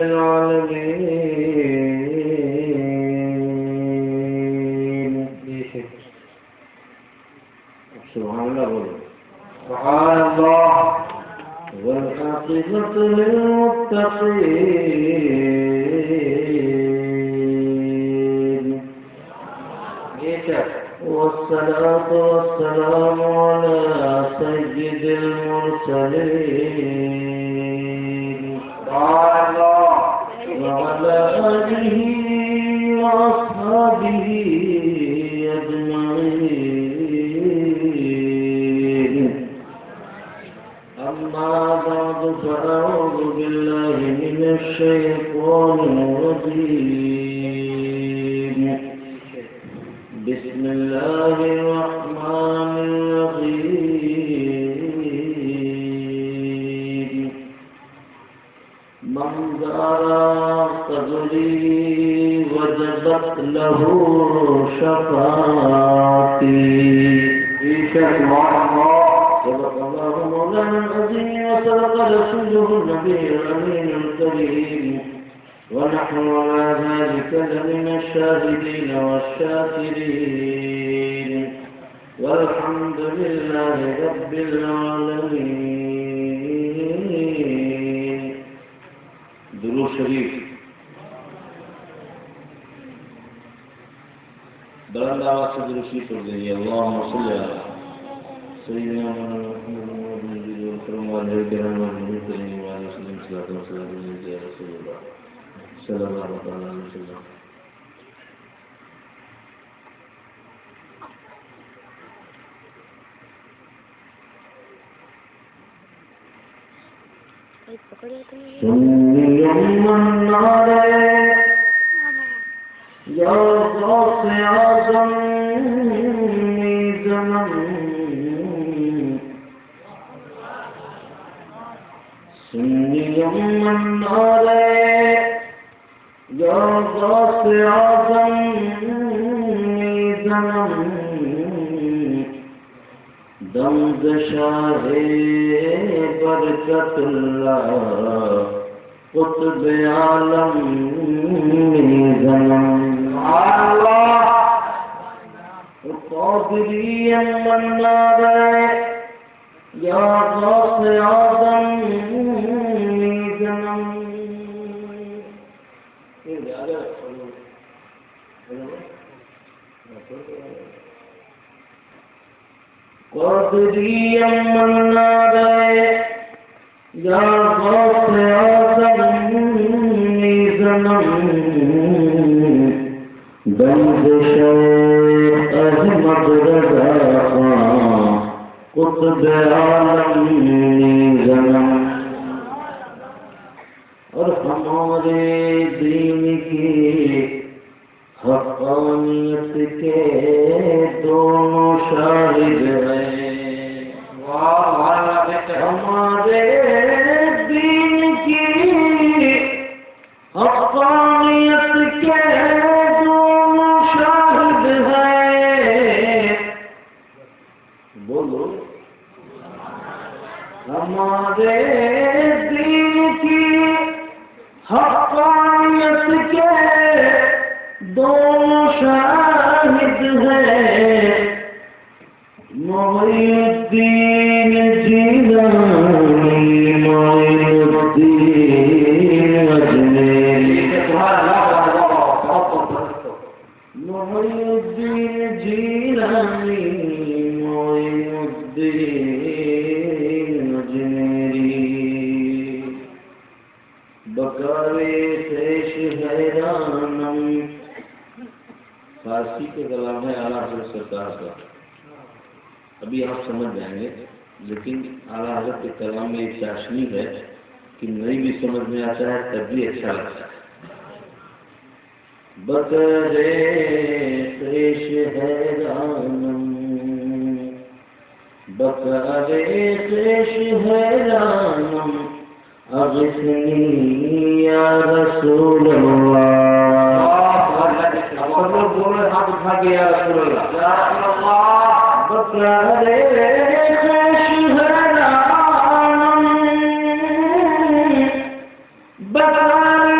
العالمين. سبحان الله بولو. سبحان الله. والعاقبة للمتقين. والصلاة والسلام على سيد المرسلين وعلى آله وأصحابه أجمعين. أما بعد فأعوذ بالله من الشيطان الرجيم. بسم الله الرحمن الرحيم. من زار قبري وجبت له شفاعتي. صدق الله مولانا العظيم وصدق رسوله النبي الأمين الكريم. ونحن على ذلك لمن الشاهدين والشاكرين. والحمد لله رب العالمين. درود شریف بلند آواز سے درود شریف پڑھ دیجیے. اللهم صل علی سیدنا محمد وعلى آله صلى الله عليه وسلم. سني من نارے یا غوث اعظم زمن. سنی من نارے یا غوث اعظم زمن. دمد شاہ برکت اللہ قطب عالم زمن. اللہ قادری من نارے یا غوث اعظم زمن. قادری من نارے یا غوث اعظم زمن. بند شیخ احمد رضا خان قطب عالم زمن. اور ہمارے دین کی حقانیت کے دونوں شاہد ہیں. ہمارے دین کی حقانیت کے دونوں شاہد ہیں. بولو. ہمارے دین کی حقانیت کے دونوں شاہد ہیں. محی الدین جیلانی محی الدین اجمیری. محی الدین جیلانی محی الدین اجمیری. بکارے خیش حیرانم. فارسی کے کلام ہے اعلیٰ حضرت سرکار کا. ابھی آپ سمجھ جائیں گے لیکن اعلیٰ حضرت کے کلام میں ایک چاشنی ہے کہ نہیں بھی سمجھ میں آتا ہے تب بھی اچھا لگتا ہے. بکرے خیش حیرانم بکرے خیش حیرانم اغثنی یا رسول اللہ. سب لوگ بولے ہاتھ اٹھا کے یا رسول اللہ. بکرے خیش حیرانم بکرے